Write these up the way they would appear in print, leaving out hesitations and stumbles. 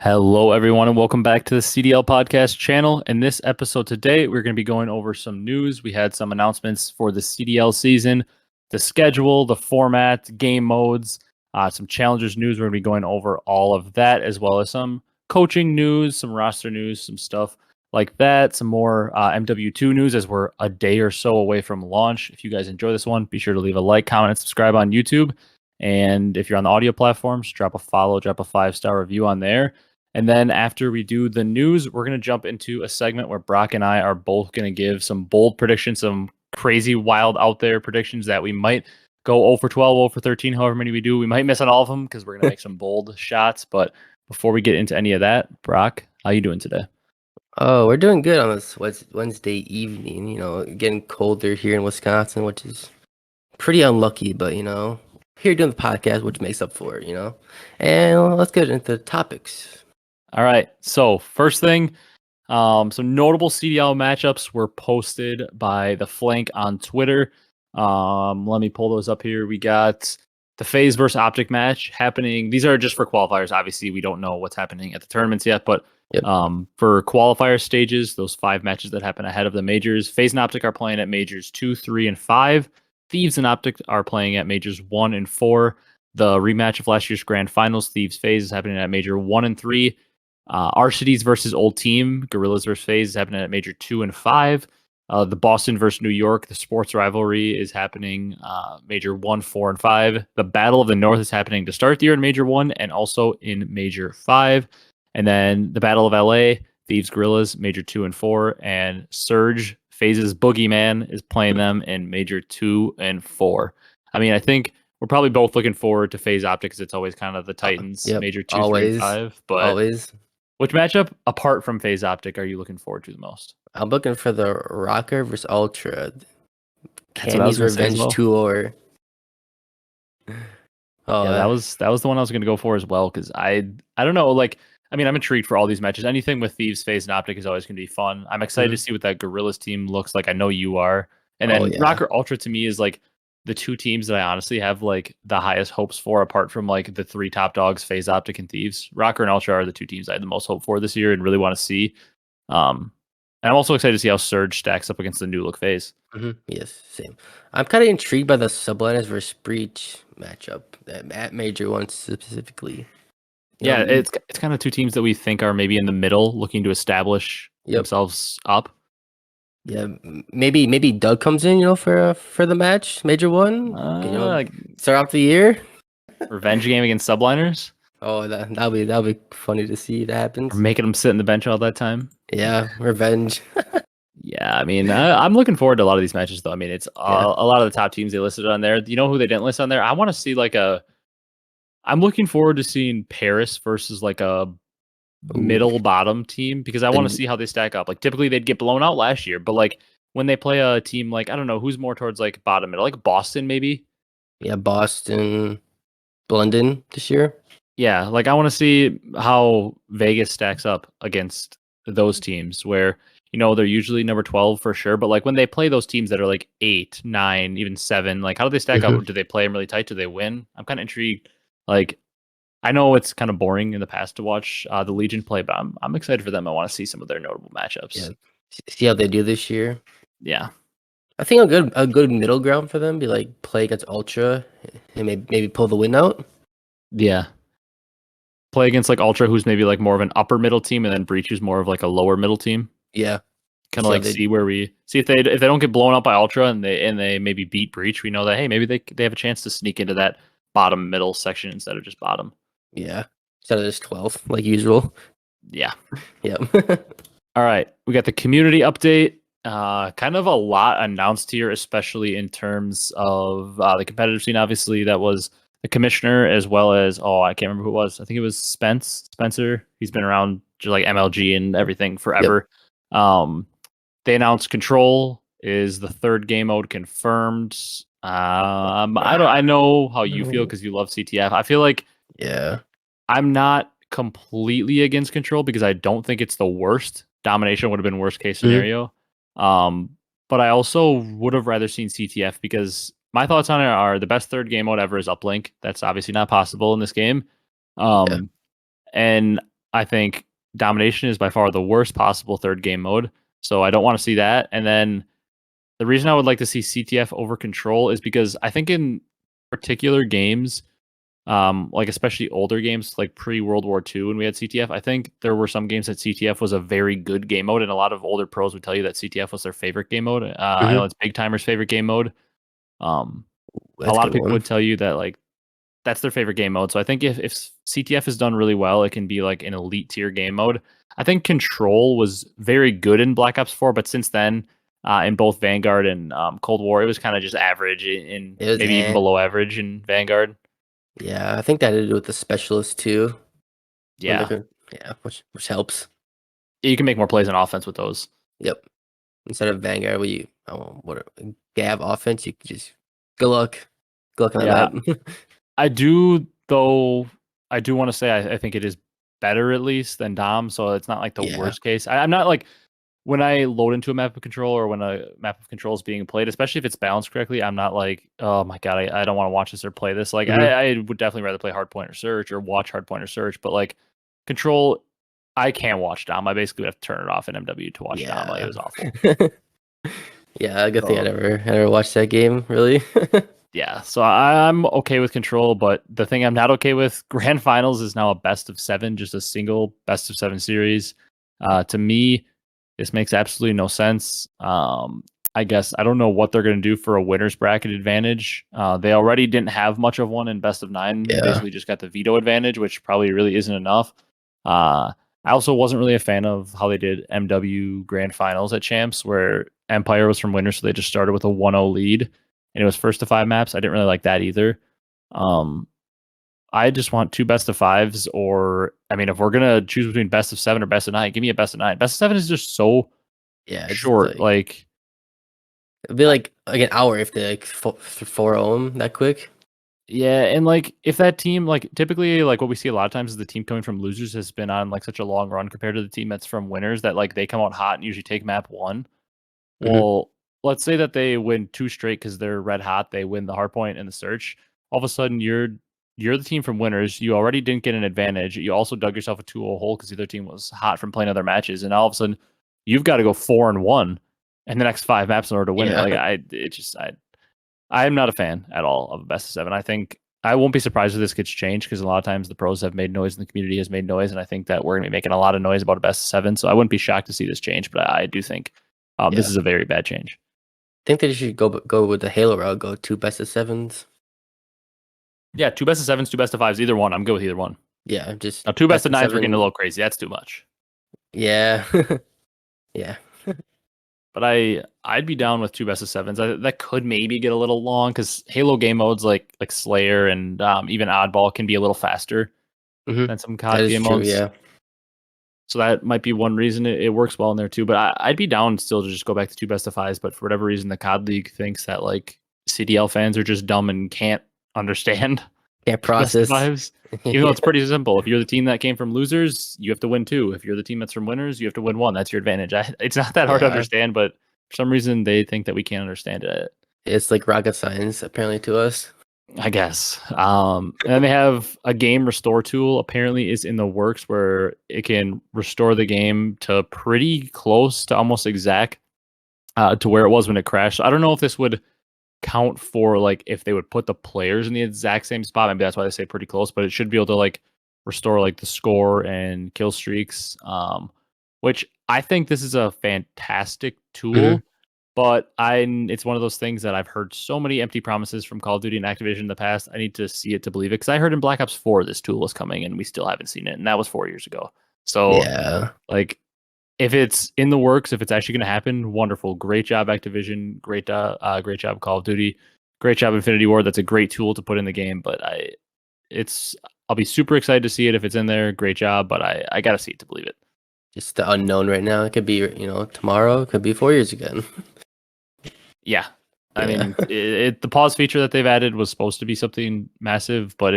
Hello, everyone, and welcome back to the CDL podcast channel. In this episode today, we're going to be going over some news. We had some announcements for the CDL season, the schedule, the format, game modes, some challengers news. We're going to be going over all of that, as well as some coaching news, some roster news, some stuff like that, some more MW2 news as we're a day or so away from launch. If you guys enjoy this one, be sure to leave a like, comment, and subscribe on YouTube. And if you're on the audio platforms, drop a follow, drop a 5-star review on there. And then after we do the news, we're going to jump into a segment where Brock and I are both going to give some bold predictions, some crazy, wild out there predictions that we might go 0 for 12, 0 for 13, however many we do. We might miss on all of them because we're going to make some bold shots. But before we get into any of that, Brock, how you doing today? Oh, we're doing good on this Wednesday evening. Getting colder here in Wisconsin, which is pretty unlucky, but here doing the podcast, which makes up for it. And let's get into the topics. All right. So first thing, some notable CDL matchups were posted by the Flank on Twitter. Let me pull those up here. We got the Faze versus OpTic match happening. These are just for qualifiers. Obviously, we don't know what's happening at the tournaments yet, but for qualifier stages, those 5 matches that happen ahead of the majors, Faze and OpTic are playing at majors 2, 3, and 5. Thieves and OpTic are playing at majors 1 and 4. The rematch of last year's grand finals, Thieves Faze, is happening at major 1 and 3. Arcitys versus Old Team, Gorillas versus Faze, is happening at major 2 and 5. The Boston versus New York, the sports rivalry, is happening major 1, 4, and 5. The Battle of the North is happening to start the year in major 1 and also in major 5. And then the Battle of LA, Thieves Gorillas, major 2 and 4. And Surge, Faze's Boogeyman, is playing them in major 2 and 4. I mean, I think we're probably both looking forward to Faze OpTic because it's always kind of the Titans, major 2, always, 3, and 5. But always. Which matchup, apart from Faze OpTic, are you looking forward to the most? I'm looking for the Rocker versus Ultra. Cammy's Revenge Tour. Yeah, that was the one I was going to go for as well because I don't know, like, I mean, I'm intrigued for all these matches. Anything with Thieves, Faze, and OpTic is always going to be fun. I'm excited to see what that Gorillas team looks like. I know you are. And then Rocker Ultra to me is like the 2 teams that I honestly have like the highest hopes for, apart from like the 3 top dogs, Faze, OpTic, and Thieves. Rocker and Ultra are the 2 teams I had the most hope for this year and really want to see. And I'm also excited to see how Surge stacks up against the new look Faze. Yes, same. I'm kind of intrigued by the Subliners versus Breach matchup at major 1 specifically. Yeah, it's kind of 2 teams that we think are maybe in the middle, looking to establish themselves up. Yeah, maybe Doug comes in, for the match, major 1. Start off the year. Revenge game against Subliners. Oh, that'll be funny to see if that happens. Or making them sit in the bench all that time. Yeah, revenge. Yeah, I mean, I'm looking forward to a lot of these matches, though. I mean, it's a lot of the top teams they listed on there. You know who they didn't list on there? I want to see I'm looking forward to seeing Paris versus like a middle bottom team because I want to see how they stack up. Like typically they'd get blown out last year, but like when they play a team like, I don't know, who's more towards like bottom middle, like Boston maybe. Yeah, Boston, London this year. Yeah, like I want to see how Vegas stacks up against those teams where, they're usually number 12 for sure, but like when they play those teams that are like 8, 9, even 7, like how do they stack up? Do they play them really tight? Do they win? I'm kind of intrigued. Like, I know it's kind of boring in the past to watch the Legion play, but I'm excited for them. I want to see some of their notable matchups. Yeah, see how they do this year. Yeah, I think a good middle ground for them be like play against Ultra and maybe pull the win out. Yeah, play against like Ultra, who's maybe like more of an upper middle team, and then Breach is more of like a lower middle team. Yeah, kind of like see where we see if they don't get blown up by Ultra and they maybe beat Breach. We know that hey, maybe they have a chance to sneak into that bottom middle section instead of just bottom. Yeah, instead of just 12 like usual. Yeah. Yeah. All right, we got the community update. Kind of a lot announced here, especially in terms of the competitive scene. Obviously, that was the commissioner as well as I can't remember who it was. I think it was Spencer. He's been around just like MLG and everything forever. They announced Control is the 3rd game mode confirmed. I know how you feel because you love CTF. I feel like I'm not completely against Control because I don't think it's the worst. Domination would have been worst case scenario. But I also would have rather seen CTF because my thoughts on it are the best 3rd game mode ever is uplink. That's obviously not possible in this game. And I think domination is by far the worst possible third game mode. So I don't want to see that. And then the reason I would like to see CTF over control is because I think in particular games, like especially older games like pre World War II when we had CTF, I think there were some games that CTF was a very good game mode, and a lot of older pros would tell you that CTF was their favorite game mode. I know it's Big Timer's favorite game mode. A That's a lot of good people one. would tell you that like that's their favorite game mode. So I think if CTF is done really well, it can be like an elite tier game mode. I think Control was very good in Black Ops 4, but since then, in both Vanguard and Cold War, it was kind of just average in It was maybe even below average in Vanguard. Yeah, I think that had to do with the specialist too. When they Yeah, could, yeah, which helps. you can make more plays on offense with those. Yep. Instead of Vanguard, where you Gav offense, you could just good luck, good luck on Yeah, that map. I do though. I do want to say I think it is better at least than Dom, so it's not like the Yeah. worst case. I'm not like when I load into a map of control or when a map of control is being played, especially if it's balanced correctly, I'm not like, oh my god, I don't want to watch this or play this. Like hmm I would definitely rather play hardpoint or search or watch hardpoint or search, but like control, I can't watch Dom. I basically would have to turn it off in MW to watch Dom. Like it Yeah. was awful. Yeah, good thing So I never watched that game, really. yeah, so I'm okay with control, but the thing I'm not okay with, grand finals is now a best of seven, just a single best of seven series. To me, this makes absolutely no sense. I guess I don't know what they're going to do for a winners bracket advantage. They already didn't have much of one in best of nine. You Yeah. basically just got the veto advantage, which probably really isn't enough. I also wasn't really a fan of how they did MW grand finals at champs, where Empire was from winners, so they just started with a 1-0 lead, and it was first to five maps. I didn't really like that either. Um, I just want two best of fives, or I mean, if we're gonna choose between best of seven or best of nine, give me a best of nine. Best of seven is just so Yeah, it's short. like Like, it'd be like an hour if they like 4 them that quick. yeah, and like if that team, like typically, like what we see a lot of times is the team coming from losers has been on like such a long run compared to the team that's from winners that like they come out hot and usually take map one. hmm Well, let's say that they win two straight because they're red hot. They win the hardpoint and the search. All of a sudden, you're the team from winners. You already didn't get an advantage. You also dug yourself a 2-0 hole because the other team was hot from playing other matches. And all of a sudden, you've got to go 4-1 in the next five maps in order to win it. Yeah. Like I'm not a fan at all of a best of seven. I think I won't be surprised if this gets changed because a lot of times the pros have made noise and the community has made noise, and I think that we're gonna be making a lot of noise about a best of seven. So I wouldn't be shocked to see this change, but I do think this Yeah. is a very bad change. Think they should go with the Halo route, go two best of sevens. Yeah, two best of sevens, two best of fives, either one. I'm good with either one. Yeah, just Now, two best best of of nines, we're getting a seven. little crazy. That's too much. Yeah. Yeah. But I'd be down with two best of sevens. That could maybe get a little long because Halo game modes like Slayer and even Oddball can be a little faster hmm than some That COD is game true, modes. yeah. So that might be one reason it works well in there too. But I'd be down still to just go back to two best of fives. But for whatever reason, the COD League thinks that like CDL fans are just dumb and can't understand Can't two best of process. fives. Even though Yeah. it's pretty simple. If you're the team that came from losers, you have to win two. If you're the team that's from winners, you have to win one. That's your advantage. It's not that hard to Yeah. understand, but for some reason they think that we can't understand it. It's like rocket science apparently to us. I guess. And then they have a game restore tool. Apparently, is in the works where it can restore the game to pretty close to almost exact to where it was when it crashed. So I don't know if this would count for like if they would put the players in the exact same spot. Maybe that's why they say pretty close. But it should be able to like restore like the score and kill streaks. Which I think this is a fantastic hmm tool. But it's one of those things that I've heard so many empty promises from Call of Duty and Activision in the past. I need to see it to believe it because I heard in Black Ops 4 this tool was coming and we still haven't seen it, and that was 4 years ago. So Yeah. like if it's in the works, if it's actually going to happen, wonderful, great job Activision, great job Call of Duty, great job Infinity Ward. That's a great tool to put in the game, but I'll be super excited to see it if it's in there. Great job, but I got to see it to believe it. Just the unknown right now. It could be, tomorrow. It could be 4 years again. Yeah. I Yeah. mean, the pause feature that they've added was supposed to be something massive, but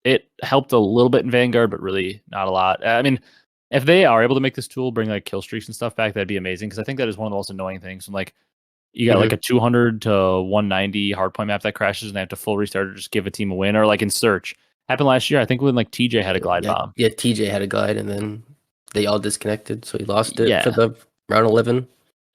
it helped a little bit in Vanguard, but really not a lot. I mean, if they are able to make this tool bring like kill streaks and stuff back, that'd be amazing because I think that is one of the most annoying things. When, like you got like hmm a 200 to 190 hardpoint map that crashes and they have to full restart or just give a team a win, or like in Search, Happened last year, I think, when like TJ had a glide Yeah, bomb. yeah. TJ had a glide, and then they all disconnected, so he lost it for Yeah. the round 11.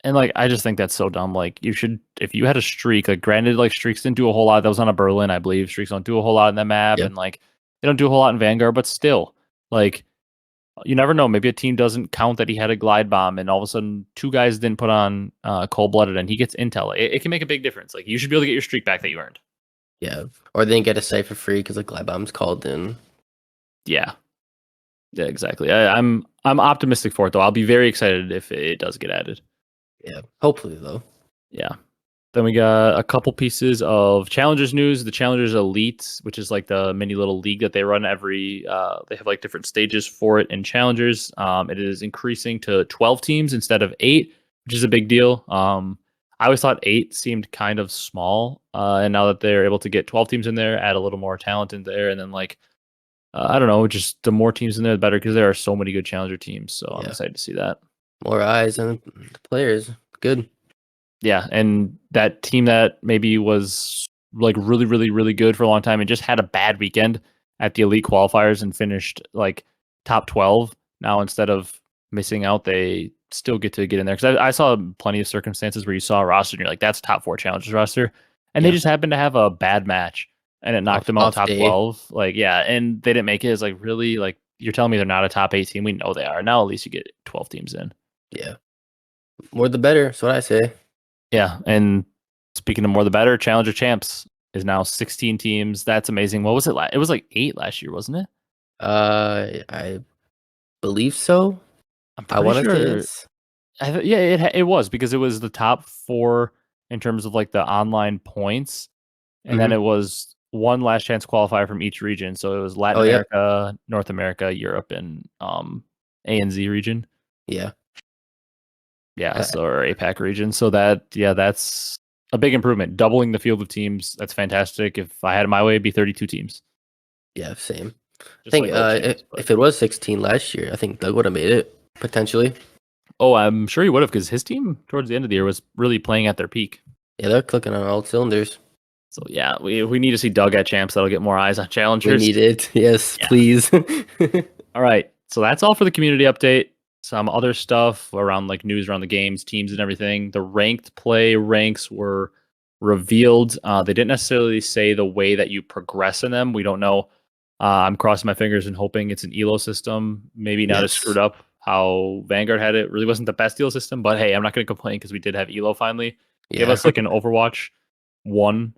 And like I just think that's so dumb. Like you should, if you had a streak, like granted, like streaks didn't do a whole lot. That was on a Berlin, I believe. Streaks don't do a whole lot in that map, Yeah. and like they don't do a whole lot in Vanguard. But still, like you never know. Maybe a team doesn't count that he had a glide bomb, and all of a sudden two guys didn't put on cold blooded, and he gets intel. It can make a big difference. Like you should be able to get your streak back that you earned. Yeah, or they didn't get a site for free because the glide bomb's called in. Yeah, yeah, exactly. I'm optimistic for it though. I'll be very excited if it does get added. Yeah, hopefully though. Yeah. Then we got a couple pieces of Challengers news. The Challengers Elite, which is like the mini little league that they run every. They have like different stages for it in Challengers. It is increasing to 12 teams instead of 8, which is a big deal. I always thought 8 seemed kind of small, and now that they're able to get 12 teams in there, add a little more talent in there, and then like I don't know, just the more teams in there, the better, because there are so many good Challenger teams. So I'm excited to see that. More eyes on the players. Good. Yeah, and that team that maybe was like really, really, really good for a long time and just had a bad weekend at the elite qualifiers and finished like top 12. Now instead of missing out, they still get to get in there. Because I saw plenty of circumstances where you saw a roster and you're like, that's top 4 challengers roster, and they just happened to have a bad match and it knocked them out top day. 12. Like, yeah, and they didn't make it. It's like, really, like you're telling me they're not a top 8 team? We know they are. Now at least you get 12 teams in. Yeah, more the better. That's what I say. Yeah, and speaking of more the better, Challenger Champs is now 16 teams. That's amazing. What was it? It was like 8 last year, wasn't it? I believe so. I want to say sure. it's. Yeah, it was because it was the top 4 in terms of like the online points, and then it was one last chance qualifier from each region. So it was Latin America, North America, Europe, and ANZ region. Yeah. Yeah, so or APAC region. So that's a big improvement. Doubling the field of teams. That's fantastic. If I had it my way, it'd be 32 teams. Yeah, same. Just I think like champs, if it was 16 last year, I think Doug would have made it potentially. Oh, I'm sure he would have because his team towards the end of the year was really playing at their peak. Yeah, they're clicking on all cylinders. So yeah, we need to see Doug at champs. That'll get more eyes on challengers. We need it. Yes, please. All right. So that's all for the community update. Some other stuff around like news around the games, teams, and everything. The ranked play ranks were revealed. They didn't necessarily say the way that you progress in them. We don't know. I'm crossing my fingers and hoping it's an elo system. Maybe not as screwed up how Vanguard had it. Really wasn't the best elo system, but hey, I'm not going to complain because we did have elo finally. Give us like an Overwatch 1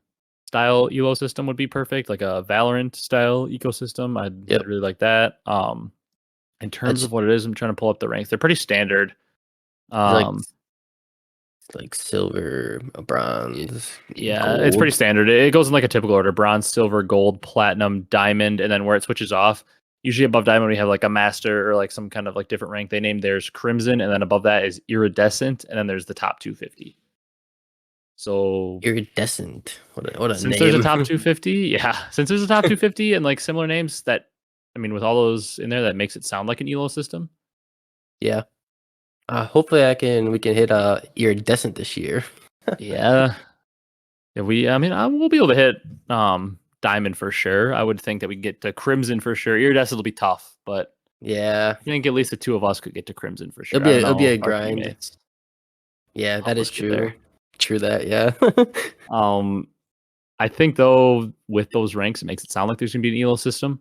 style elo system would be perfect, like a Valorant style ecosystem. I'd really like that. In terms of what it is, I'm trying to pull up the ranks. They're pretty standard. Like silver, bronze. Yeah, gold. It's pretty standard. It goes in like a typical order: bronze, silver, gold, platinum, diamond, and then where it switches off. Usually above diamond, we have like a master or like some kind of like different rank. They named theirs crimson, and then above that is iridescent, and then there's the top 250. So iridescent. What a since name. There's a top 250, yeah. Since there's a top 250 and like similar names, that I mean, with all those in there, that makes it sound like an elo system. Yeah. Hopefully we can hit iridescent this year. Yeah. We'll be able to hit diamond for sure. I would think that we can get to crimson for sure. Iridescent will be tough, but yeah, I think at least the 2 of us could get to crimson for sure. It'll be a grind. Teammates. Yeah, that is true. True that, yeah. I think though with those ranks, it makes it sound like there's gonna be an elo system.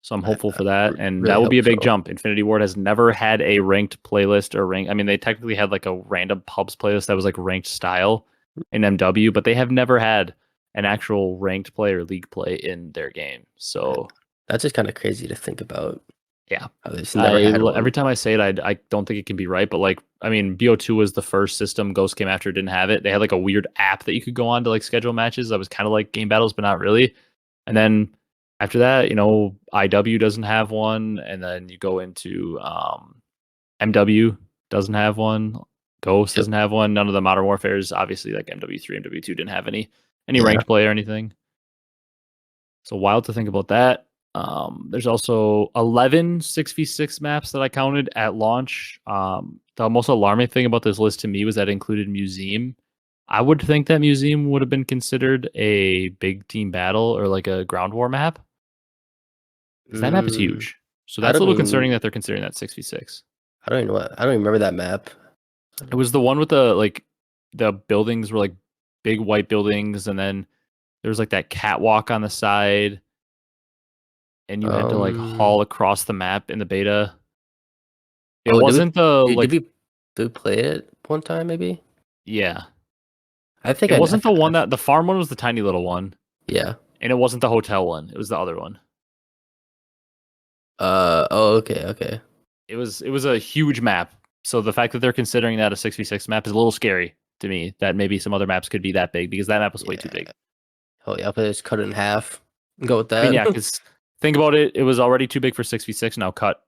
So I'm hopeful for that, and really that will be a big jump. Infinity Ward has never had a ranked playlist or rank. I mean, they technically had like a random pubs playlist that was like ranked style in MW, but they have never had an actual ranked play or league play in their game. So that's just kind of crazy to think about. Yeah, every time I say it, I don't think it can be right. But like, I mean, BO2 was the first system. Ghost came after, didn't have it. They had like a weird app that you could go on to like schedule matches. That was kind of like game battles, but not really. And then after that, IW doesn't have one, and then you go into MW doesn't have one. Ghost doesn't have one. None of the Modern Warfares, obviously, like MW3, MW2 didn't have any ranked play or anything. So wild to think about that. There's also 11 6v6 maps that I counted at launch. The most alarming thing about this list to me was that it included Museum. I would think that Museum would have been considered a big team battle or like a ground war map. because that map is Mm, huge. So I that's a don't little concerning even. that they're considering that 6v6. I don't even know. I don't even remember that map. It was the one with the like the buildings were like big white buildings, and then there was like that catwalk on the side, and you had to like Um. haul across the map in the beta. It Oh, did we? wasn't the Did like we play it one time? Maybe. yeah. I think It wasn't the one I that the farm one was the tiny little one, yeah. and it wasn't the hotel one. It was the other one. Oh. Okay. Okay. It was a huge map. So the fact that they're considering that a 6v6 map is a little scary to me. That maybe some other maps could be that big because that map was way too Yeah. big. Oh yeah. I'll just cut it in half. Go with I mean, that. yeah, because think about it. It was already too big for 6v6. Now cut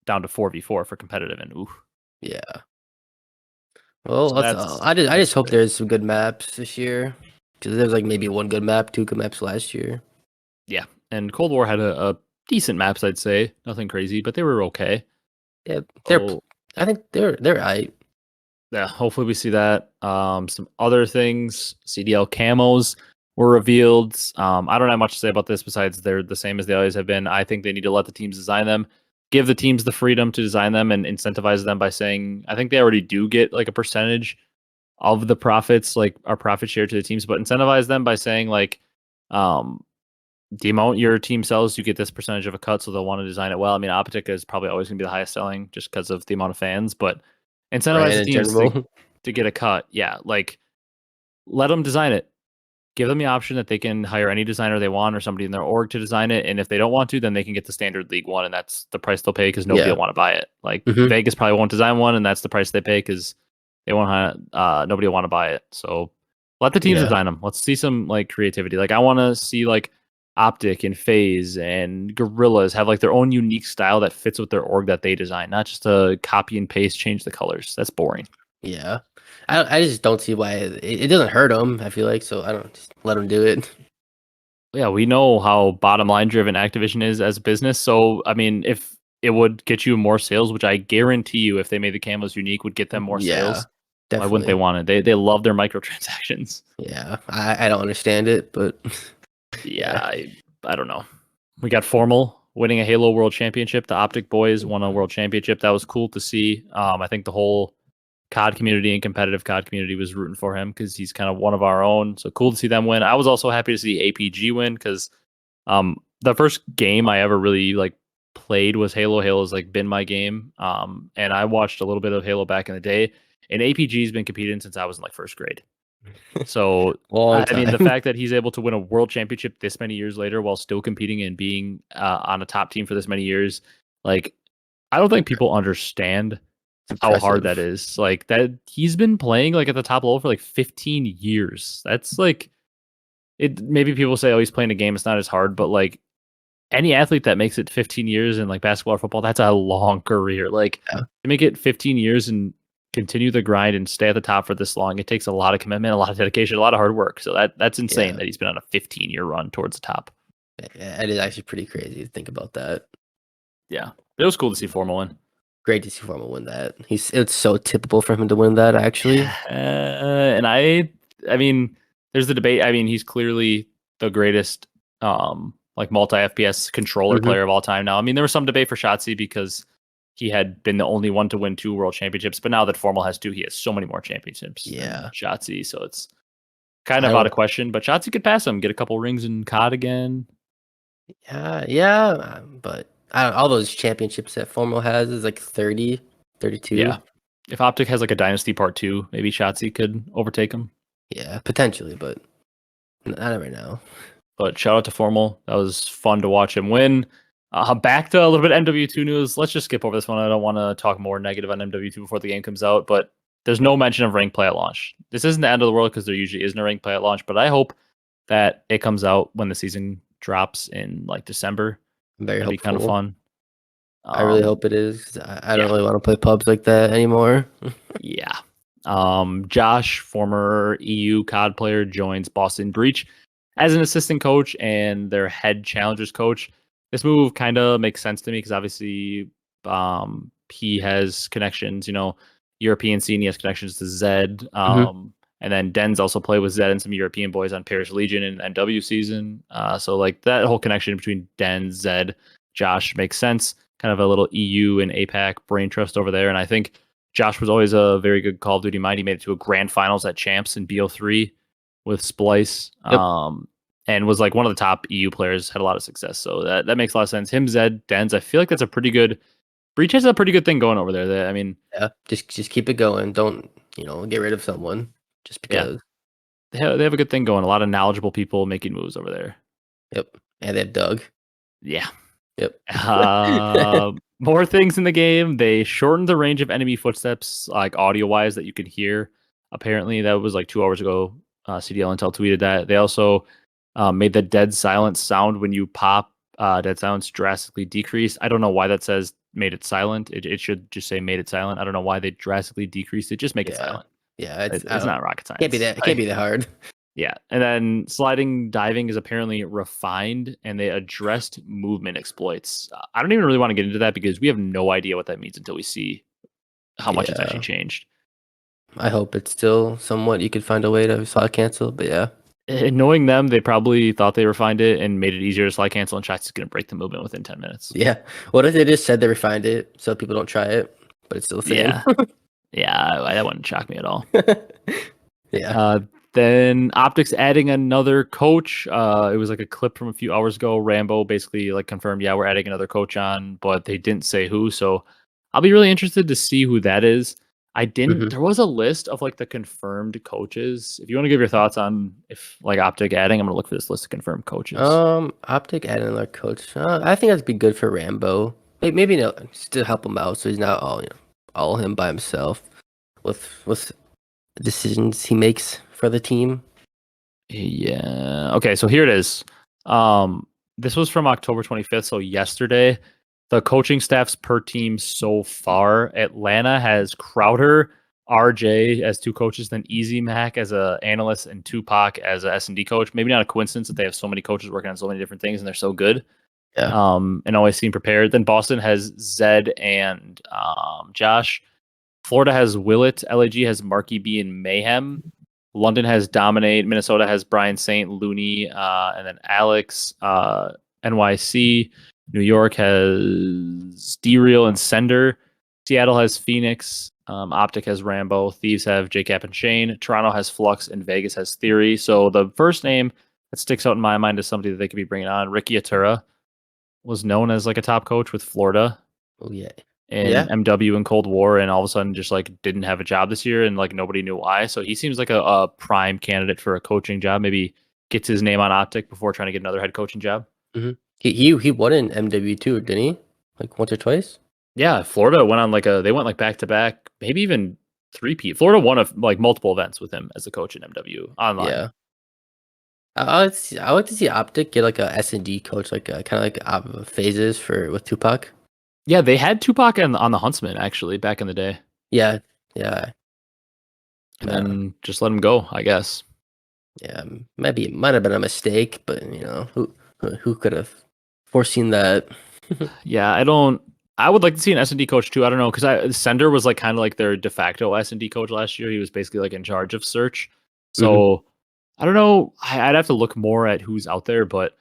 down to 4v4 for competitive, and ooh, Yeah. Well, so that's I that's just hope scary. there's some good maps this year. Because there's like maybe one good map, two good maps last year. Yeah, and Cold War had a decent maps, I'd say. Nothing crazy, but they were okay. Yeah, Oh, I think they're right. yeah, hopefully we see that. Some other things, CDL camos were revealed. I don't have much to say about this besides they're the same as they always have been. I think they need to let the teams design them, give the teams the freedom to design them, and incentivize them by saying, I think they already do get like a percentage of the profits, like our profit share to the teams, but incentivize them by saying like, um, the amount your team sells, you get this percentage of a cut, so they'll want to design it well. I mean, OpTic is probably always going to be the highest selling just because of the amount of fans, but incentivize Brand the in teams general. to get a cut. Yeah, like let them design it. Give them the option that they can hire any designer they want or somebody in their org to design it. And if they don't want to, then they can get the standard League one, and that's the price they'll pay because nobody Yeah. will want to buy it. Like Hmm. Vegas probably won't design one, and that's the price they pay because they won't. Nobody will want to buy it. So let the teams Yeah. design them. Let's see some like creativity. Like I want to see like OpTic and Faze and Gorillas have like their own unique style that fits with their org that they design, not just a copy and paste, change the colors. That's boring. Yeah. I just don't see why it doesn't hurt them. I feel like so. I don't just let them do it. Yeah, we know how bottom line driven Activision is as a business. So, I mean, if it would get you more sales, which I guarantee you, if they made the camos unique, would get them more Yeah, sales. Why wouldn't they definitely. want it? They love their microtransactions. Yeah, I don't understand it, but Yeah, yeah, I don't know. We got Formal winning a Halo World Championship. The OpTic boys won a World Championship. That was cool to see. I think the whole COD community and competitive COD community was rooting for him because he's kind of one of our own. So cool to see them win. I was also happy to see APG win because the first game I ever really like played was Halo. Halo's like been my game. And I watched a little bit of Halo back in the day. And APG's been competing since I was in like first grade. So long I mean, the time. fact that he's able to win a world championship this many years later while still competing and being on a top team for this many years, like I don't think people understand It's how hard that impressive. is. Like that he's been playing like at the top level for like 15 years. That's like it. Maybe people say, "Oh, he's playing a game. It's not as hard," but like any athlete that makes it 15 years in like basketball or football, that's a long career. Like Yeah, to make it 15 years and continue the grind and stay at the top for this long, it takes a lot of commitment, a lot of dedication, a lot of hard work. So that's insane yeah, that he's been on a 15-year run towards the top. yeah. It is actually pretty crazy to think about that. Yeah, it was cool to see Formal win. Great to see Formal win that. It's so typical for him to win that. Actually. Yeah, and I mean, there's the debate. I mean, he's clearly the greatest, like multi FPS controller Hmm. player of all time. Now, I mean, there was some debate for Shotzi because he had been the only one to win 2 world championships, but now that Formal has 2, he has so many more championships than Yeah. Shotzi. So it's kind I of out of don't. question. But Shotzi could pass him, get a couple rings in COD again. Yeah, yeah. But I don't, all those championships that Formal has is like 30, 32. Yeah, if OpTic has like a Dynasty Part 2, maybe Shotzi could overtake him. Yeah, potentially, but not right now. But shout out to Formal. That was fun to watch him win. Back to a little bit of MW2 news. Let's just skip over this one. I don't want to talk more negative on MW2 before the game comes out, but there's no mention of rank play at launch. This isn't the end of the world because there usually isn't a rank play at launch, but I hope that it comes out when the season drops in like December. I'm very That'd be kind of hopeful. fun. I really Um, hope it is. 'Cause I don't yeah, really want to play pubs like that anymore. yeah. Josh, former EU COD player, joins Boston Breach as an assistant coach and their head challengers coach. This move kind of makes sense to me because obviously he has connections, European scene, he has connections to Zed. Hmm. And then Den's also played with Zed and some European boys on Paris Legion and NW season. So like that whole connection between Den, Zed, Josh makes sense. Kind of a little EU and APAC brain trust over there. And I think Josh was always a very good Call of Duty mind. He made it to a grand finals at Champs in BO3 with Splice. Yep. And was like one of the top EU players, had a lot of success. So that makes a lot of sense. Him, Zed, Dens, I feel like that's a pretty good Breach has a pretty good thing going over there. I mean, Yeah. Just keep it going. Don't, get rid of someone just yeah, because. they have a good thing going. A lot of knowledgeable people making moves over there. Yep. And they have Doug. Yeah. Yep. More things in the game. They shortened the range of enemy footsteps, like audio wise, that you could hear. Apparently, that was like 2 hours ago. CDL Intel tweeted that. They also made the dead silence sound when you pop. Dead silence drastically decreased. I don't know why that says made it silent. It should just say made it silent. I don't know why they drastically decreased it. Just make it silent. Yeah. It's not rocket science. Can't be that. It can't be that hard. Yeah, and then sliding diving is apparently refined, and they addressed movement exploits. I don't even really want to get into that because we have no idea what that means until we see how much it's actually changed. I hope it's still somewhat you could find a way to slide cancel, but yeah. And knowing them, they probably thought they refined it and made it easier to slide cancel, and shots is going to break the movement within 10 minutes. Yeah. What if they just said they refined it so people don't try it, but it's still the same? Yeah, that wouldn't shock me at all. Yeah. Then OpTic's adding another coach. It was like a clip from a few hours ago. Rambo basically like confirmed, yeah, we're adding another coach on, but they didn't say who. So I'll be really interested to see who that is. There was a list of like the confirmed coaches. If you want to give your thoughts on if like OpTic adding, I'm gonna look for this list of confirmed coaches. OpTic adding another coach. I think that'd be good for Rambo. Maybe just to help him out so he's not all him by himself with decisions he makes for the team. Yeah. Okay, so here it is. This was from October 25th, so yesterday. The coaching staffs per team so far: Atlanta has Crowder, RJ as two coaches, then Easy Mac as an analyst, and Tupac as a S&D coach. Maybe not a coincidence that they have so many coaches working on so many different things and they're so good. Yeah. And always seem prepared. Then Boston has Zed and Josh. Florida has Willett. LAG has Marky B and Mayhem. London has Dominate. Minnesota has Brian Saint, Looney, and then Alex. NYC. New York has D-Real and Sender. Seattle has Phoenix. OpTic has Rambo. Thieves have JCap and Shane. Toronto has Flux, and Vegas has Theory. So the first name that sticks out in my mind is somebody that they could be bringing on. Ricky Atura was known as like a top coach with Florida. Oh yeah. In MW and Cold War, and all of a sudden just like didn't have a job this year, and like nobody knew why. So he seems like a prime candidate for a coaching job. Maybe gets his name on OpTic before trying to get another head coaching job. Mm-hmm. He won in MW2, didn't he? Like once or twice? Yeah, Florida went on they went back to back, maybe even three-peat. Florida won like multiple events with him as a coach in MW online. Yeah. I would like to see OpTic get like a S&D coach, like kind of like Phases with Tupac. Yeah, they had Tupac on the Huntsman actually back in the day. Yeah. And then just let him go, I guess. Yeah, might have been a mistake, but who could have foreseen that? Yeah, I would like to see an S&D coach too. I don't know, because Sender was like kind of like their de facto S&D coach last year. He was basically like in charge of search. So I don't know. I'd have to look more at who's out there, but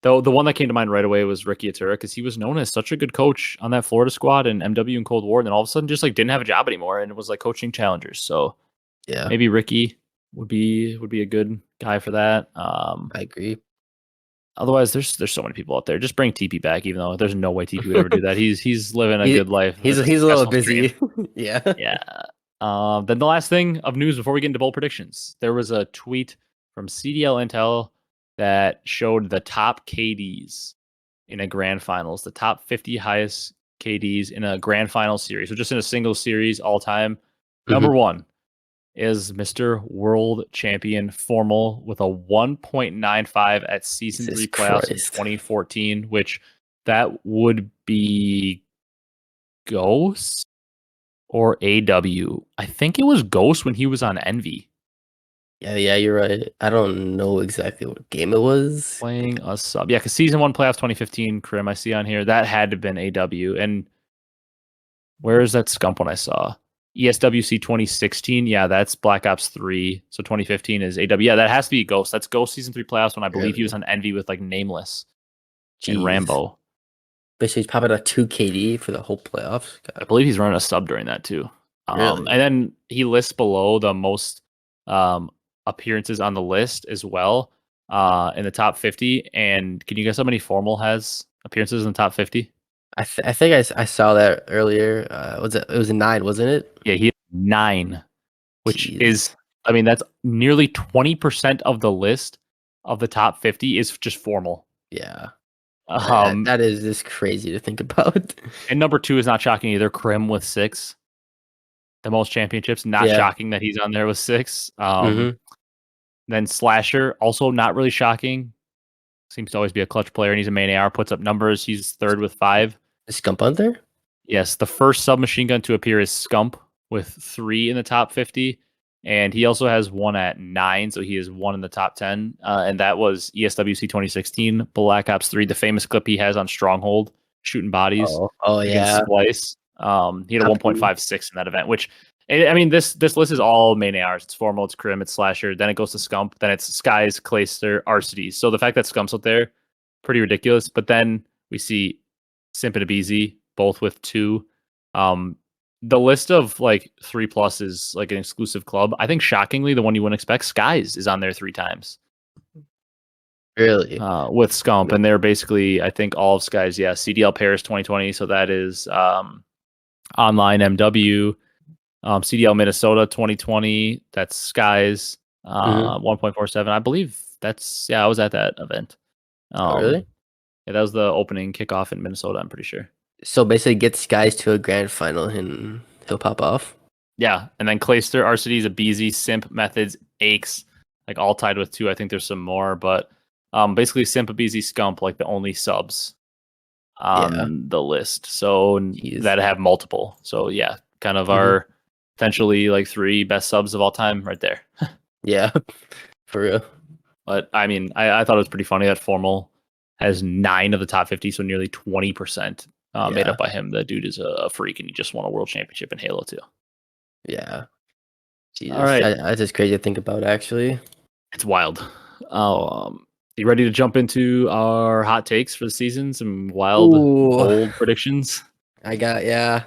the one that came to mind right away was Ricky Atura, because he was known as such a good coach on that Florida squad in MW and Cold War, and then all of a sudden just like didn't have a job anymore, and it was like coaching challengers. So yeah, maybe Ricky would be a good guy for that. I agree. Otherwise, there's so many people out there. Just bring TP back, even though there's no way TP would ever do that. He's living a good life. He's a little busy. Yeah. Then the last thing of news before we get into bold predictions, there was a tweet from CDL Intel that showed the top KDs in a grand finals, the top 50 highest KDs in a grand final series. So just in a single series all time. Number one is Mr. World Champion Formal with a 1.95 at Season 3 playoffs in 2014, which that would be Ghost or AW. I think it was Ghost when he was on Envy. Yeah, you're right. I don't know exactly what game it was. Playing a sub. Yeah, because Season 1 playoffs 2015, Krim, I see on here. That had to have been AW. And where is that Scump one I saw? ESWC 2016. Yeah, that's Black Ops 3. So 2015 is AW. Yeah, that has to be Ghost. That's Ghost Season 3 playoffs when I believe he was on Envy with like Nameless and Rambo. Basically, he's popping a 2 KD for the whole playoffs. I believe he's running a sub during that too. Really? And then he lists below the most um, appearances on the list as well in the top 50. And can you guess how many Formal has appearances in the top 50? I think I saw that earlier. Was it? It was a 9, wasn't it? Yeah, he has 9, which Jeez. is, I mean, that's nearly 20% of the list of the top 50 is just Formal. Yeah. Um, That is just crazy to think about. and number 2 is not shocking either. Krim with 6, the most championships. Not Yeah. shocking that he's on there with 6. Mm-hmm. Then Slasher, also not really shocking. Seems to always be a clutch player, and he's a main AR. Puts up numbers. He's third with 5. Is Scump on there? Yes, the first submachine gun to appear is Scump with 3 in the top 50, and he also has 1 at 9, so he is 1 in the top 10. And that was ESWC 2016 Black Ops 3, the famous clip he has on Stronghold shooting bodies Oh against yeah. Splice. He had a Top 10. 1.56 in that event, which I mean this list is all main ARs. It's Formal, it's Crim, it's Slasher. Then it goes to Scump. Then it's Skies, Clayster, Arcitys. So the fact that Scump's up there, pretty ridiculous. But then we see Simp and Abezy both with 2. Um, the list of like 3 plus is like an exclusive club. I think shockingly, the one you wouldn't expect, Skies, is on there 3 times Really? with Scump, and they're basically, I think, all of Skies. Yeah, CDL Paris 2020. So that is online MW. CDL Minnesota 2020. That's Skies Mm-hmm. 1.47. I believe that's, yeah. I was at that event. Oh, really? Yeah, that was the opening kickoff in Minnesota. I'm pretty sure. So basically, gets guys to a grand final and he'll pop off. Yeah, and then Clayster, Arcitys, Abezy, Simp, Methods, Aches, like all tied with 2. I think there's some more, but basically Simp, Abezy, Scump, like the only subs Yeah. on the list. So Jeez. that have multiple. So yeah, kind of Mm-hmm. our potentially like 3 best subs of all time right there. Yeah. For real. But I mean, I thought it was pretty funny that Formal has 9 of the top 50, so nearly 20% made Yeah. up by him. The dude is a freak, and he just won a world championship in Halo too. Yeah. All Jesus. right, That's just crazy to think about, actually. it's wild. Oh, you ready to jump into our hot takes for the season? Some wild, Ooh. bold predictions. Yeah.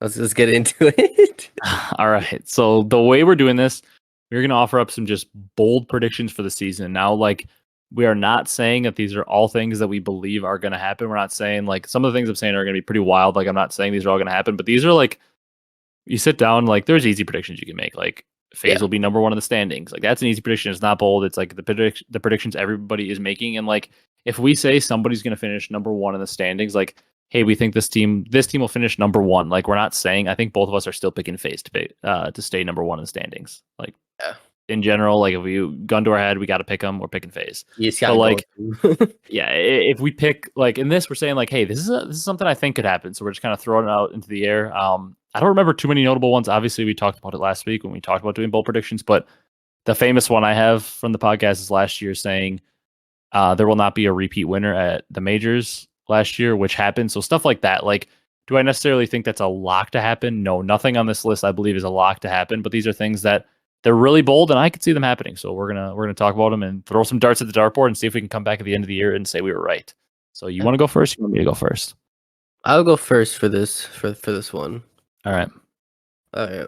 Let's get into it. All right. So the way we're doing this, we're going to offer up some just bold predictions for the season. Now, like, we are not saying that these are all things that we believe are going to happen. We're not saying like some of the things I'm saying are going to be pretty wild. Like, I'm not saying these are all going to happen, but these are like, you sit down, like, there's easy predictions you can make. Like, Faze Yeah. will be number 1 in the standings. Like, that's an easy prediction. It's not bold. It's like the predictions everybody is making. And like, if we say somebody's going to finish number 1 in the standings, like, hey, we think this team will finish number 1. Like, we're not saying. I think both of us are still picking Faze to stay number 1 in the standings. Like, Yeah. in general, like if we gun to our head, we got to pick them. We're picking Faze. You just But gotta go. like, yeah, if we pick like in this, we're saying like, hey, this is something I think could happen. So we're just kind of throwing it out into the air. I don't remember too many notable ones. Obviously, we talked about it last week when we talked about doing bold predictions. But the famous one I have from the podcast is last year saying there will not be a repeat winner at the majors last year, which happened. So stuff like that. Like, do I necessarily think that's a lock to happen? No, nothing on this list I believe is a lock to happen. But these are things that they're really bold, and I could see them happening. So we're gonna talk about them and throw some darts at the dartboard and see if we can come back at the end of the year and say we were right. So you Yeah. want to go first? You want me to go first? I'll go first for this one. All right. All right.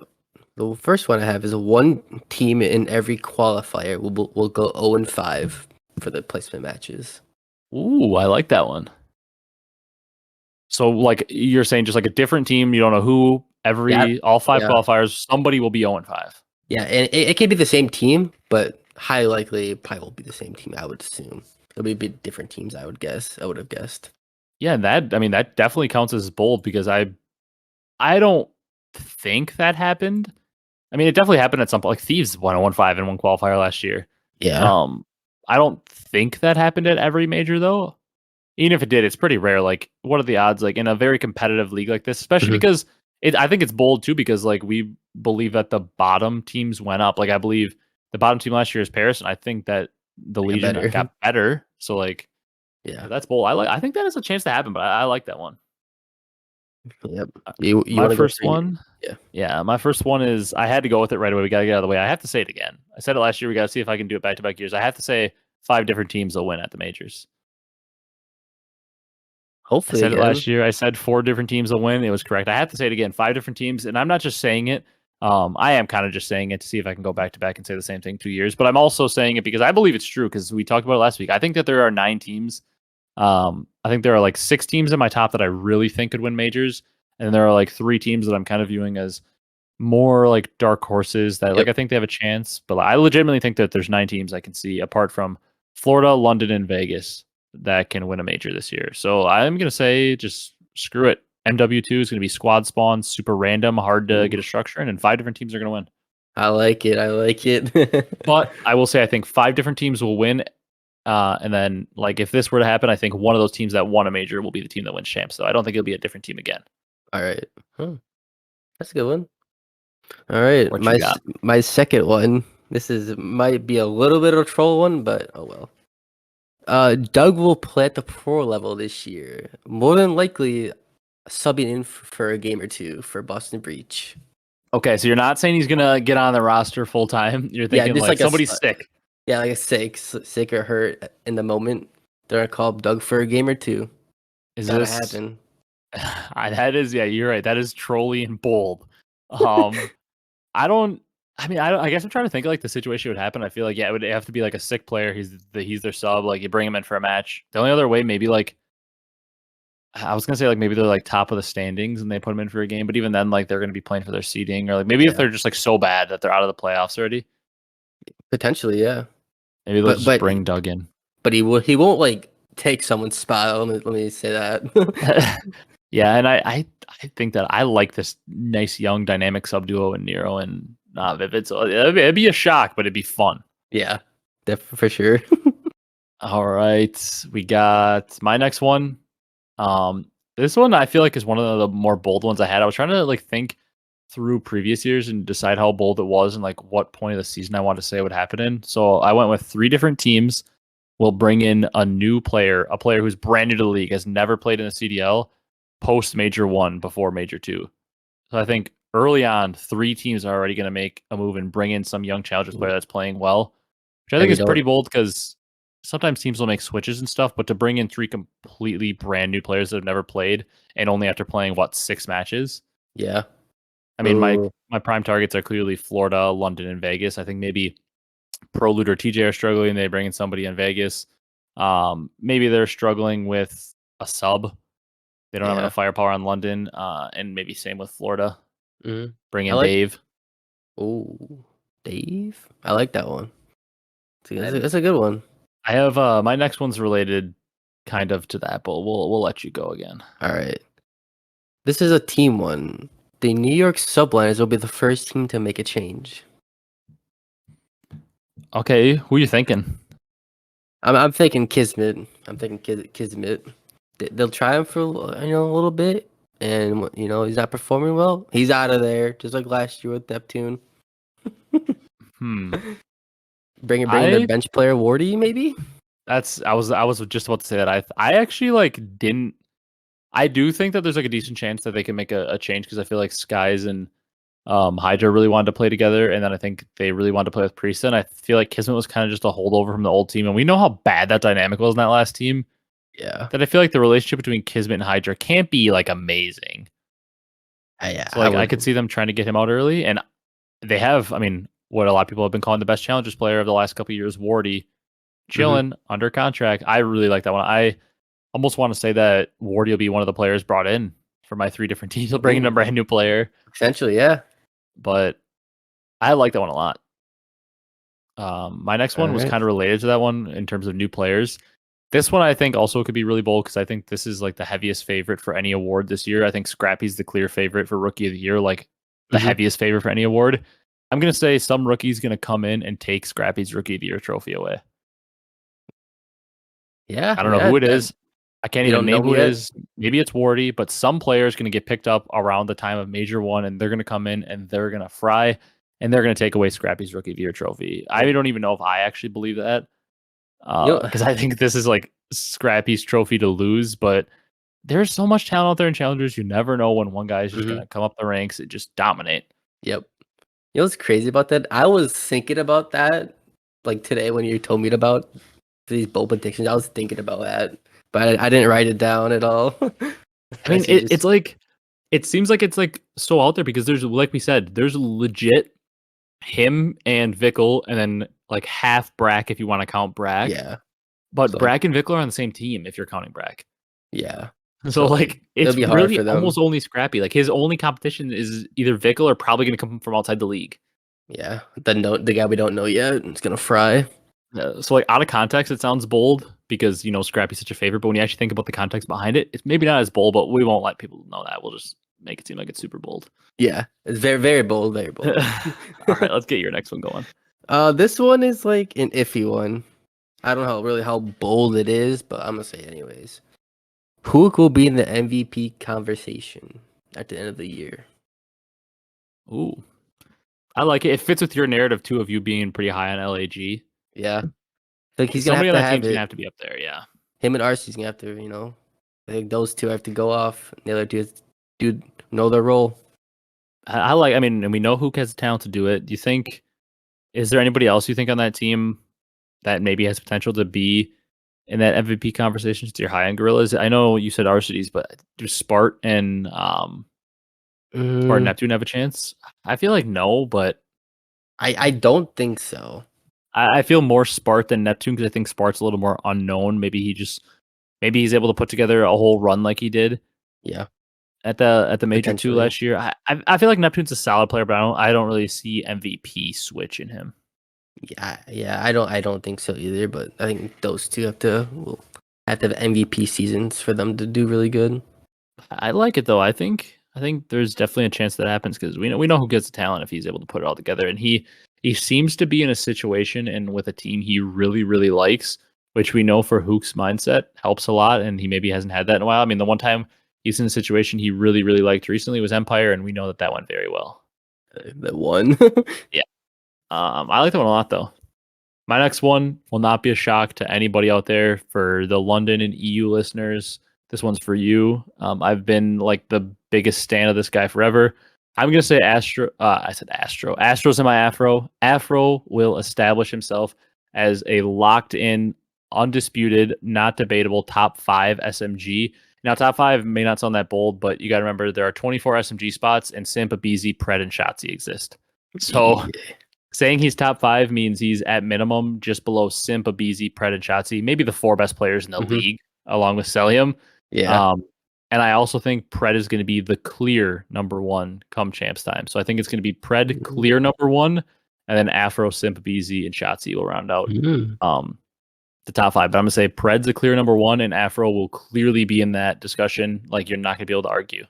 The first one I have is one team in every qualifier will go 0-5 for the placement matches. Ooh, I like that one. So like you're saying, just like a different team, you don't know who. Yeah. All 5 Yeah. qualifiers, somebody will be 0-5. Yeah, and it could be the same team, but highly likely it probably won't be the same team, I would assume. It'll be a bit different teams, I would guess. I would have guessed. Yeah, that definitely counts as bold because I don't think that happened. I mean, it definitely happened at some point. Like Thieves won a 1-5 in one qualifier last year. Yeah. Um, I don't think that happened at every major though. Even if it did, it's pretty rare. Like, what are the odds? Like in a very competitive league like this, especially Hmm. because I think it's bold too because like we believe that the bottom teams went up. Like I believe the bottom team last year is Paris, and I think that the They got Legion better. got better. So like Yeah. that's bold. I think that has a chance to happen, but I like that one. Yep. You My want to go first for your, one, yeah. yeah, my first one is I had to go with it right away. We got to get out of the way. I have to say it again. I said it last year. We got to see if I can do it back to back years. I have to say 5 different teams will win at the majors. I Hopefully said it again. last year. I said 4 different teams will win. It was correct. I have to say it again. 5 different teams, and I'm not just saying it. I am kind of just saying it to see if I can go back to back and say the same thing 2 years. But I'm also saying it because I believe it's true. Because we talked about it last week. I think that there are 9 teams. I think there are like 6 teams in my top that I really think could win majors, and there are like 3 teams that I'm kind of viewing as more like dark horses that like Yep. I think they have a chance. But I legitimately think that there's 9 teams I can see apart from Florida, London, and Vegas that can win a major this year. So I'm gonna say just screw it. MW2 is gonna be squad spawn, super random, hard to get a Ooh, structure in, and 5 different teams are gonna win. I like it. I like it. But I will say I think 5 different teams will win. And then like if this were to happen, I think one of those teams that won a major will be the team that wins champs. So I don't think it'll be a different team again. All right. Huh. That's a good one. All right. What you got? My second one. This is might be a little bit of a troll one, but oh well. Doug will play at the pro level this year. More than likely, subbing in for a game or two for Boston Breach. Okay, so you're not saying he's gonna get on the roster full time. You're Yeah, thinking just like like somebody's sick. yeah, like a sick or hurt in the moment. They're gonna call up Doug for a game or two. Is Gotta this happen. that is yeah, you're right. That is trolly and bold. Um I don't I mean I guess I'm trying to think of, like the situation would happen. I feel like yeah, it would have to be like a sick player. He's their sub, like you bring him in for a match. The only other way maybe like I was gonna say like maybe they're like top of the standings and they put them in for a game, but even then like they're gonna be playing for their seeding, or like maybe if Yeah, they're just like so bad that they're out of the playoffs already, potentially, yeah. maybe they'll But just but bring Doug in. but he won't like take someone's spot. Let me say that. Yeah, and I think that I like this nice young dynamic sub duo in Nero and Viv. It'd be a shock, but it'd be fun. Yeah, for sure. All right, we got my next one. This one I feel like is one of the more bold ones I had. I was trying to like think through previous years and decide how bold it was and like what point of the season I wanted to say would happen in. So I went with 3 different teams. Will bring in a new player, a player who's brand new to the league, has never played in the CDL, post Major 1 before Major 2. So I think early on, 3 teams are already going to make a move and bring in some young Challengers player that's playing well, which I And think we is pretty don't. bold because sometimes teams will make switches and stuff, but to bring in 3 completely brand new players that have never played and only after playing 6 matches. Yeah. I mean, Ooh, my prime targets are clearly Florida, London, and Vegas. I think maybe Pro Loot or TJ are struggling. They bring in somebody in Vegas. Maybe they're struggling with a sub. They don't have yeah. enough firepower on London, and maybe same with Florida. Mm. Bring I in like. Dave. Ooh, Dave. I like that one. And That's a good one. I have my next one's related kind of to that, but we'll let you go again. All right. This is a team one. The New York Subliners will be the first team to make a change. Okay, who are you thinking? I'm thinking Kismet. I'm thinking Kismet. They'll try him for a little bit, and he's not performing well. He's out of there, just like last year with Neptune. Hmm. Bringing their I bench player Wardy, maybe. I was just about to say that I actually like didn't. I do think that there's like a decent chance that they can make a change because I feel like Skies and Hydra really wanted to play together, and then I think they really wanted to play with Priest. And I feel like Kismet was kind of just a holdover from the old team, and we know how bad that dynamic was in that last team. Yeah. That I feel like the relationship between Kismet and Hydra can't be like amazing. Yeah. So I like I could would. see them trying to get him out early, and they have. I mean, what a lot of people have been calling the best challengers player of the last couple of years, Wardy, Hmm. chilling under contract. I really like that one. I almost want to say that Wardy will be one of the players brought in for my 3 different teams. He'll bring in a Ooh. brand new player, Essentially, yeah. but I like that one a lot. My next All one was right. kind of related to that one in terms of new players. This one I think also could be really bold because I think this is like the heaviest favorite for any award this year. I think Scrappy's the clear favorite for Rookie of the Year, like the Hmm. heaviest favorite for any award. I'm gonna say some rookie's gonna come in and take Scrappy's Rookie of the Year trophy away. Yeah. I don't know Yeah. who it That is. I can't you even don't know name him who it yet. is. Maybe it's Wardy, but some player is going to get picked up around the time of Major 1, and they're going to come in and they're going to fry, and they're going to take away Scrappy's Rookie of the Year trophy. I don't even know if I actually believe that, You know. because I think this is like Scrappy's trophy to lose, but there's so much talent out there in Challengers. You never know when one guy is just going Hmm. to come up the ranks and just dominate. Yep. You know what's crazy about that? I was thinking about that like today when you told me about these bold predictions. I was thinking about that, but I didn't write it down at all. I mean, it's like it seems like it's like so out there because there's like we said, there's legit him and Vickle, and then like half Brack if you want to count Brack. Yeah. But So, Brack and Vickle are on the same team if you're counting Brack. yeah. So like it's it'll be hard really for them. almost only Scrappy. Like his only competition is either Vickle or probably going to come from outside the league. Yeah. The guy we don't know yet is gonna fry. So like out of context, it sounds bold because Scrappy's such a favorite. But when you actually think about the context behind it, it's maybe not as bold. But we won't let people know that. We'll just make it seem like it's super bold. Yeah, it's very very bold, very bold. All right, let's get your next one going. This one is like an iffy one. I don't know how bold it is, but I'm gonna say it anyways. Who will be in the MVP conversation at the end of the year? Ooh, I like it. It fits with your narrative too of you being pretty high on LAG. Yeah, like he's gonna Somebody have on to that have team's it. gonna have to be up there. Yeah, Him and Arcitys gonna have to, I think those two have to go off. The other two do know their role. I like. I mean, and we know who has the talent to do it. Do you think? Is there anybody else you think on that team that maybe has potential to be in that MVP conversation to your high end gorillas? I know you said Arcitys, but do Spart and Neptune have a chance? I feel like no, but I don't think so. I feel more Spart than Neptune because I think Spart's a little more unknown. Maybe he's able to put together a whole run like he did. Yeah. At the major 2 last year. I feel like Neptune's a solid player, but I don't really see MVP switch in him. Yeah, I don't think so either. But I think those two have to have MVP seasons for them to do really good. I like it though. I think there's definitely a chance that happens because we know who gets the talent if he's able to put it all together, and he seems to be in a situation and with a team he really really likes, which we know for Hook's mindset helps a lot, and he maybe hasn't had that in a while. I mean, the one time he's in a situation he really really liked recently was Empire, and we know that went very well. That one. Yeah. I like that one a lot though. My next one will not be a shock to anybody out there. For the London and EU listeners, this one's for you. I've been like the biggest stan of this guy forever. I'm gonna say Astro. I said Astro. Astro's in my Afro. Afro will establish himself as a locked-in, undisputed, not debatable top 5 SMG. Now, top 5 may not sound that bold, but you got to remember there are 24 SMG spots, and Simp, Abezy, Pred, and Shotzzy exist. So. Yeah. Saying he's top 5 means he's at minimum just below Simp, Abezy, Pred, and Shotzzy, maybe the 4 best players in the league, along with Cellium. Yeah. And I also think Pred is going to be the clear number 1 come champs time. So I think it's going to be Pred clear number 1, and then Afro, Simp, Abezy, and Shotzzy will round out the top 5. But I'm going to say Pred's a clear number 1, and Afro will clearly be in that discussion. Like, you're not going to be able to argue.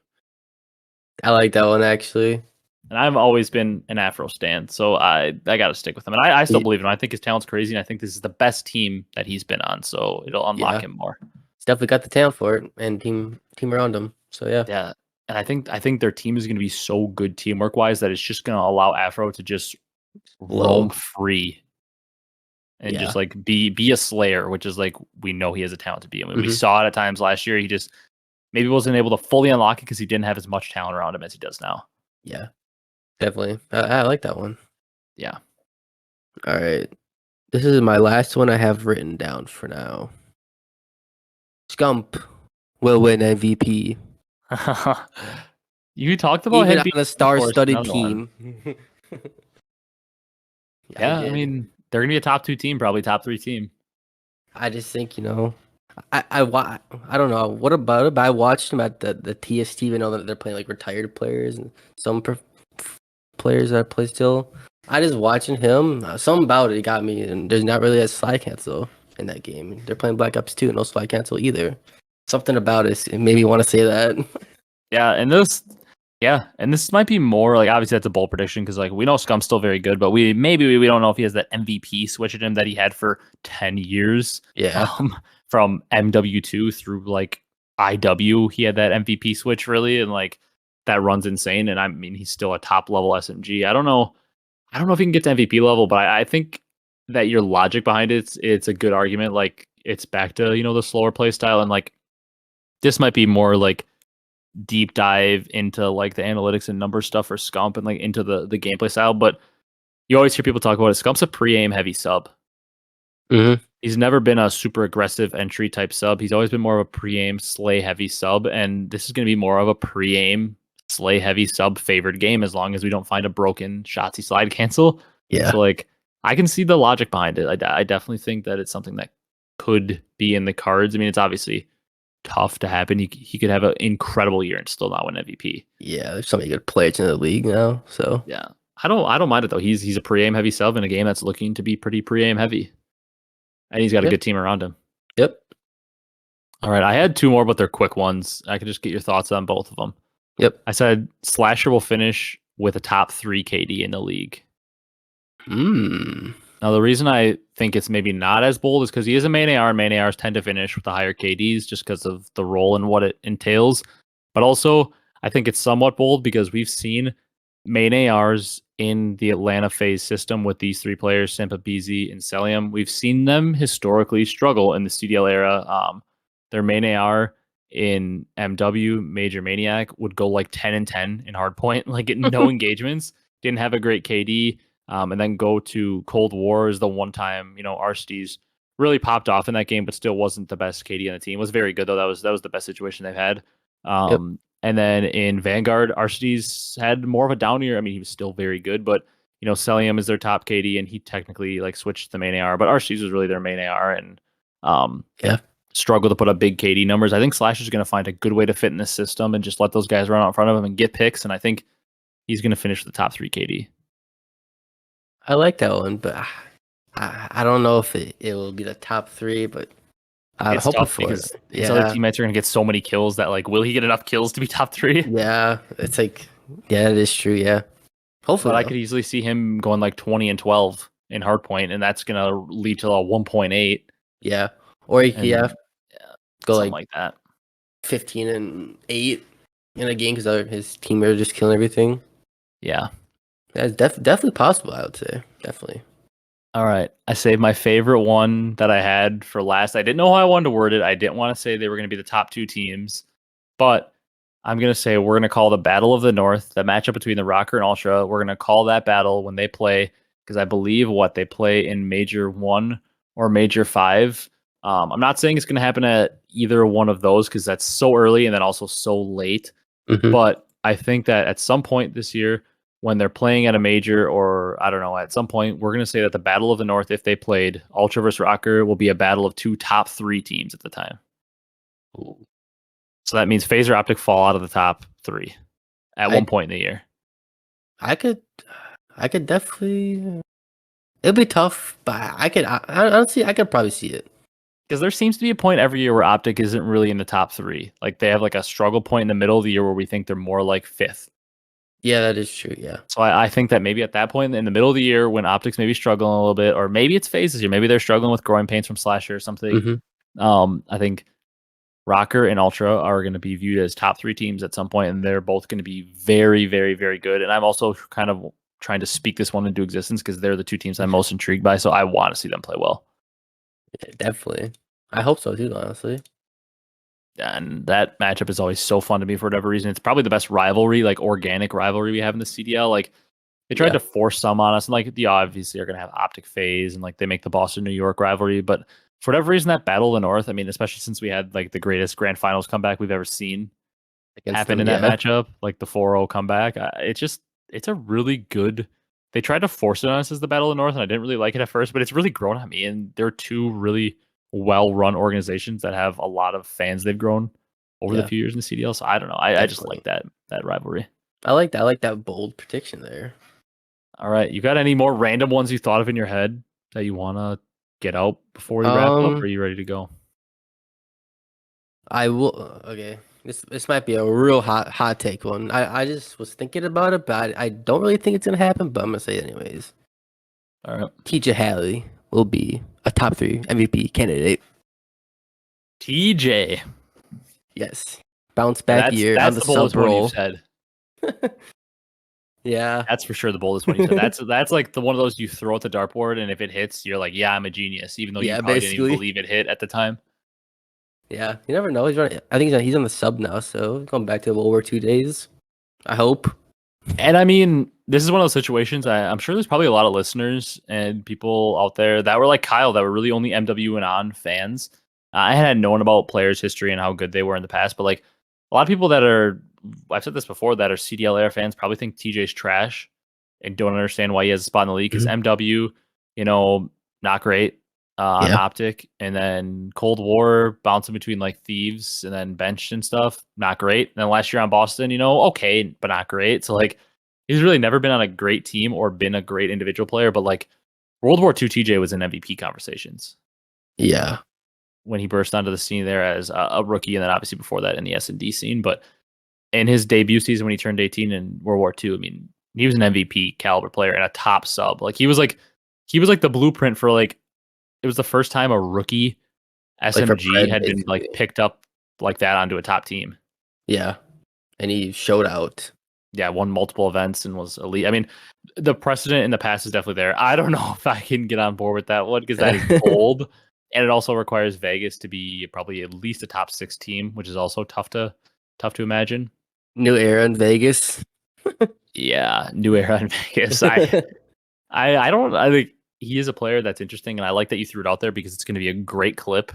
I like that one, actually. And I've always been an Afro stan, so I got to stick with him. And I still believe in him. I think his talent's crazy, and I think this is the best team that he's been on, so it'll unlock him more. He's definitely got the talent for it, and team around him. So yeah. Yeah, and I think their team is going to be so good teamwork wise that it's just going to allow Afro to just roam free and just like be a slayer, which is like we know he has a talent to be. I mean, we saw it at times last year. He just maybe wasn't able to fully unlock it because he didn't have as much talent around him as he does now. Yeah. Definitely. I like that one. Yeah. All right. This is my last one I have written down for now. Scump will win MVP. You talked about even on a star-studded team. Yeah, I mean, they're going to be a top 2 team, probably top 3 team. I just think, I don't know. What about it? But I watched them at the TST. I know that they're playing like retired players and some players that play still. I just watching him. Something about it got me, and there's not really a slide cancel in that game. They're playing Black Ops 2, no slide cancel either. Something about it made me want to say that. Yeah, and this might be more like obviously that's a bold prediction because like we know Scump's still very good, but we don't know if he has that MVP switch in him that he had for 10 years. Yeah. From MW2 through like IW, he had that MVP switch really, and like that runs insane. And I mean, he's still a top level SMG. I don't know if he can get to MVP level, but I think that your logic behind it's a good argument. Like it's back to the slower play style, and like this might be more like deep dive into like the analytics and number stuff for Scump and like into the gameplay style. But you always hear people talk about it. Scump's a pre-aim heavy sub. He's never been a super aggressive entry type sub. He's always been more of a pre-aim slay heavy sub, and this is going to be more of a pre-aim slay heavy sub favored game as long as we don't find a broken Shotzzy slide cancel. Yeah. So like I can see the logic behind it. I definitely think that it's something that could be in the cards. I mean, it's obviously tough to happen. He could have an incredible year and still not win MVP. Yeah, there's so many good players in the league now. So Yeah. I don't mind it though. He's a pre-aim heavy sub in a game that's looking to be pretty pre-aim heavy. And he's got a Yep. good team around him. Yep. All right, I had two more, but they're quick ones. I could just get your thoughts on both of them. Yep. I said Slasher will finish with a top 3 KD in the league. Now, the reason I think it's maybe not as bold is because he is a main AR, and main ARs tend to finish with the higher KDs just because of the role and what it entails. But also, I think it's somewhat bold because we've seen main ARs in the Atlanta Faze system with these 3 players, Simp, Abezy, and Cellium. We've seen them historically struggle in the CDL era. Their main AR in MW, Major Maniac, would go like 10 and 10 in hardpoint, like get no engagements, didn't have a great KD. And then go to Cold War is the one time, Arcitys really popped off in that game, but still wasn't the best KD on the team. Was very good though. That was the best situation they've had. Yep. And then in Vanguard, Arcitys had more of a down year. I mean, he was still very good, but Cellium is their top KD, and he technically like switched to main AR, but Arcitys was really their main AR, and struggled to put up big KD numbers. I think Slash is going to find a good way to fit in this system and just let those guys run out in front of him and get picks, and I think he's going to finish with the top 3 KD. I like that one, but I don't know if it will be the top 3, but I'm hoping for because it. his other teammates are going to get so many kills that like, will he get enough kills to be top 3? Yeah, it's like, yeah, it is true. Yeah, hopefully. But I could easily see him going like 20 and 12 in hardpoint, and that's going to lead to a 1.8. Yeah, or he could go like that, 15 and 8 in a game because his teammates are just killing everything. Yeah. That's definitely possible, I would say. Definitely. All right. I saved my favorite one that I had for last. I didn't know how I wanted to word it. I didn't want to say they were going to be the top 2 teams, but I'm going to say we're going to call the Battle of the North, the matchup between the Rocker and Ultra. We're going to call that battle when they play, because I believe they play in Major 1 or Major 5. I'm not saying it's going to happen at either one of those because that's so early and then also so late. Mm-hmm. But I think that at some point this year, when they're playing at a major, or I don't know, at some point, we're going to say that the Battle of the North, if they played Ultra versus Rocker, will be a battle of 2 top 3 teams at the time. Ooh. So that means Faze or OpTic fall out of the top 3 at one point in the year. I could definitely. It'll be tough, but honestly, I could probably see it. Because there seems to be a point every year where OpTic isn't really in the top 3. Like they have like a struggle point in the middle of the year where we think they're more like 5th. Yeah, that is true. Yeah. So I think that maybe at that point in the middle of the year when OpTic's maybe struggling a little bit, or maybe it's Faze this year, maybe they're struggling with growing pains from Slasher or something. Mm-hmm. I think Rocker and Ultra are going to be viewed as top 3 teams at some point, and they're both going to be very, very, very good. And I'm also kind of trying to speak this one into existence because they're the 2 teams I'm most intrigued by. So I want to see them play well. Yeah, definitely. I hope so too, honestly. And that matchup is always so fun to me for whatever reason. It's probably the best rivalry, like organic rivalry we have in the CDL. Like they tried to force some on us, and like obviously are going to have OpTic Faze, and like they make the Boston New York rivalry. But for whatever reason, that Battle of the North, I mean, especially since we had like the greatest grand finals comeback we've ever seen happen in that matchup, like the 4-0 comeback. It's a really good. They tried to force it on us as the Battle of the North, and I didn't really like it at first, but it's really grown on me. And they're 2 really well-run organizations that have a lot of fans they've grown over the few years in the CDL. So I don't know. I just like that rivalry. I like that bold prediction there. All right. You got any more random ones you thought of in your head that you want to get out before we wrap up? Or are you ready to go? I will. Okay. This might be a real hot take one. I just was thinking about it, but I don't really think it's going to happen, but I'm going to say it anyways. All right. TJ Haley will be a top 3 MVP candidate. TJ. Yes. Bounce back year on the sub role. Yeah. That's for sure the boldest one you said. That's like the one of those you throw at the dartboard, and if it hits, you're like, yeah, I'm a genius, even though you probably didn't even believe it hit at the time. Yeah. You never know. I think he's on the sub now, so going back to World War II days. I hope. And I mean, this is one of those situations. I'm sure there's probably a lot of listeners and people out there that were like Kyle, that were really only MW and on fans. I had known about players' history and how good they were in the past, but like a lot of people that are, I've said this before, that are CDL era fans probably think TJ's trash and don't understand why he has a spot in the league. Because MW, not great on Yeah. OpTic, and then Cold War bouncing between like Thieves and then benched and stuff, not great. And then last year on Boston, okay, but not great. So like he's really never been on a great team or been a great individual player. But like World War II TJ was in MVP conversations. Yeah. When he burst onto the scene there as a rookie, and then obviously before that in the S&D scene. But in his debut season when he turned 18 in World War II, I mean, he was an MVP caliber player and a top sub. Like he was like the blueprint for like, it was the first time a rookie SMG had been like picked up like that onto a top team. Yeah. And he showed out. Yeah, won multiple events and was elite. I mean, the precedent in the past is definitely there. I don't know if I can get on board with that one because that is bold. And it also requires Vegas to be probably at least a top 6 team, which is also tough to imagine. New era in Vegas. Yeah, new era in Vegas. I think he is a player that's interesting, and I like that you threw it out there because it's going to be a great clip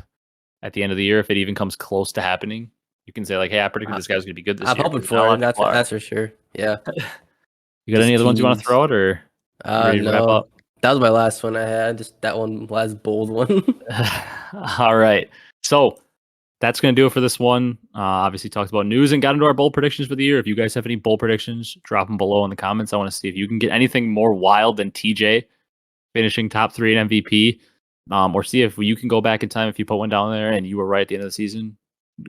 at the end of the year if it even comes close to happening. You can say like, "Hey, I predicted this guy's going to be good this year." I'm hoping for it. That's for sure. Yeah. You got any other ones you want to throw out, or ready to wrap up? That was my last one I had. Just that one, last bold one. All right. So that's going to do it for this one. Obviously talked about news and got into our bold predictions for the year. If you guys have any bold predictions, drop them below in the comments. I want to see if you can get anything more wild than TJ finishing top 3 in MVP, or see if you can go back in time. If you put one down there and you were right at the end of the season,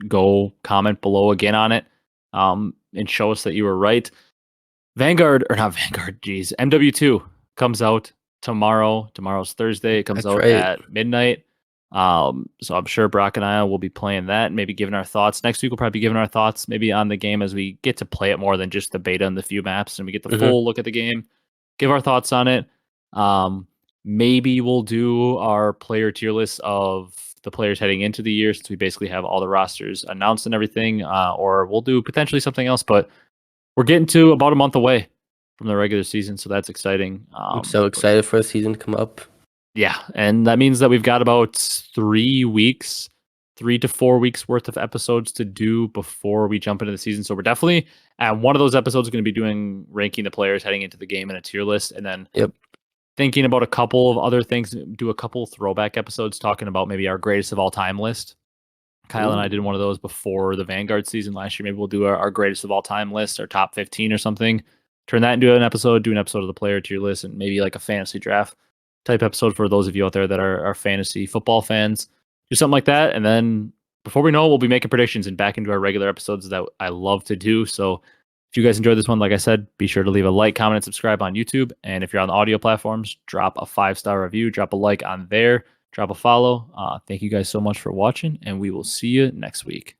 go comment below again on it, and show us that you were right. MW2 comes out tomorrow. Tomorrow's Thursday. It comes out at midnight. So I'm sure Brock and I will be playing that, and maybe giving our thoughts. Next week we'll probably be giving our thoughts maybe on the game as we get to play it more than just the beta and the few maps, and we get the full look at the game, give our thoughts on it. Maybe we'll do our player tier list of the players heading into the year, since we basically have all the rosters announced and everything, or we'll do potentially something else, but we're getting to about a month away from the regular season, so that's exciting. I'm so excited for the season to come up. Yeah, and that means that we've got about 3 to 4 weeks worth of episodes to do before we jump into the season. So we're definitely at one of those episodes going to be doing ranking the players heading into the game in a tier list, and then thinking about a couple of other things, do a couple throwback episodes talking about maybe our greatest of all time list. Kyle and I did one of those before the Vanguard season last year. Maybe we'll do our greatest of all time list, our top 15 or something. Turn that into an episode, do an episode of the player tier list, and maybe like a fantasy draft type episode for those of you out there that are fantasy football fans. Do something like that. And then before we know, we'll be making predictions and back into our regular episodes that I love to do. So if you guys enjoyed this one, like I said, be sure to leave a like, comment, and subscribe on YouTube. And if you're on the audio platforms, drop a 5-star review, drop a like on there, drop a follow. Thank you guys so much for watching, and we will see you next week.